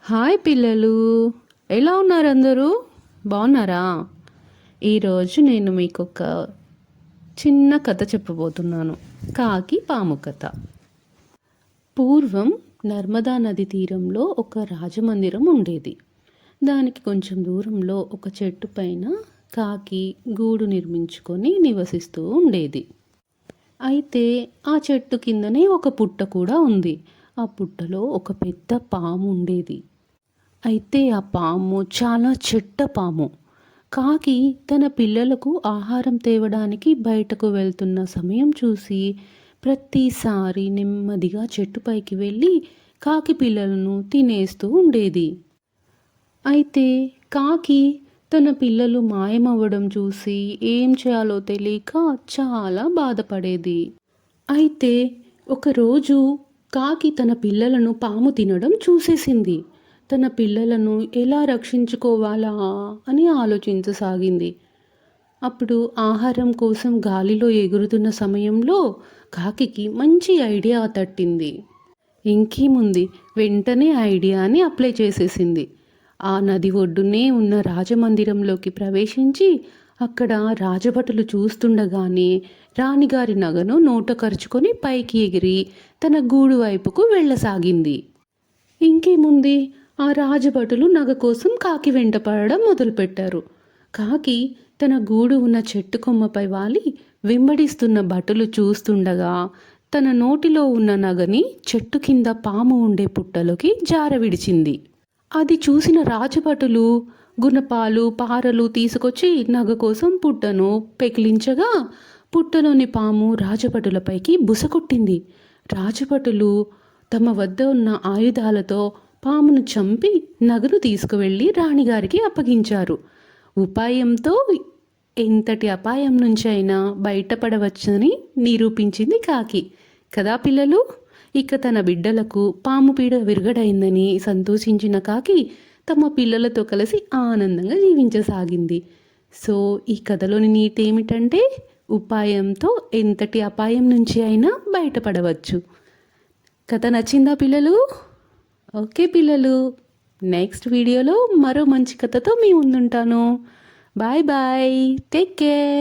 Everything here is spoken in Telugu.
హాయ్ పిల్లలు, ఎలా ఉన్నారు అందరూ? బాగున్నారా? ఈరోజు నేను మీకు ఒక చిన్న కథ చెప్పబోతున్నాను. కాకి పాము కథ. పూర్వం నర్మదా నది తీరంలో ఒక రాజమందిరం ఉండేది. దానికి కొంచెం దూరంలో ఒక చెట్టు పైన కాకి గూడు నిర్మించుకొని నివసిస్తూ ఉండేది. అయితే ఆ చెట్టు కిందనే ఒక పుట్ట కూడా ఉంది. ఆ పుట్టలో ఒక పెద్ద పాము ఉండేది. అయితే ఆ పాము చాలా చెడ్డ పాము. కాకి తన పిల్లలకు ఆహారం తేవడానికి బయటకు వెళ్తున్న సమయం చూసి ప్రతిసారి నెమ్మదిగా చెట్టుపైకి వెళ్ళి కాకి పిల్లలను తినేస్తూ ఉండేది. అయితే కాకి తన పిల్లలు మాయమవ్వడం చూసి ఏం చేయాలో తెలియక చాలా బాధపడేది. అయితే ఒకరోజు కాకి తన పిల్లలను పాము తినడం చూసేసింది. తన పిల్లలను ఎలా రక్షించుకోవాలా అని ఆలోచించసాగింది. అప్పుడు ఆహారం కోసం గాలిలో ఎగురుతున్న సమయంలో కాకికి మంచి ఐడియా తట్టింది. ఇంకేముంది, వెంటనే ఐడియాని అప్లై చేసేసింది. ఆ నది ఒడ్డునే ఉన్న రాజమందిరంలోకి ప్రవేశించి అక్కడ రాజభటులు చూస్తుండగానే రాణిగారి నగను నోట కరుచుకొని పైకి ఎగిరి తన గూడు వైపుకు వెళ్ళసాగింది. ఇంకేముంది, ఆ రాజభటులు నగ కోసం కాకి వెంటపడడం మొదలుపెట్టారు. కాకి తన గూడు ఉన్న చెట్టు కొమ్మపై వాలి వెంబడిస్తున్న భటులు చూస్తుండగా తన నోటిలో ఉన్న నగని చెట్టు కింద పాము ఉండే పుట్టలోకి జారవిడిచింది. అది చూసిన రాజభటులు గుణపాలు పారలు తీసుకొచ్చి నగ కోసం పుట్టను పెకిలించగా పుట్టలోని పాము రాజభటులపైకి బుసకొట్టింది. రాజభటులు తమ వద్ద ఉన్న ఆయుధాలతో పామును చంపి నగను తీసుకువెళ్ళి రాణిగారికి అప్పగించారు. ఉపాయంతో ఎంతటి అపాయం నుంచి అయినా బయటపడవచ్చని నిరూపించింది కాకి. కదా పిల్లలు? ఇక తన బిడ్డలకు పాము పీడ విరగడైందని సంతోషించిన కాకి తమ పిల్లలతో కలిసి ఆనందంగా జీవించసాగింది. సో ఈ కథలోని నీతి ఏమిటంటే ఉపాయంతో ఎంతటి అపాయం నుంచి అయినా బయటపడవచ్చు. కథ నచ్చిందా పిల్లలు? ఓకే పిల్లలు, నెక్స్ట్ వీడియోలో మరో మంచి కథతో మీ ముందుంటాను. Bye bye, take care.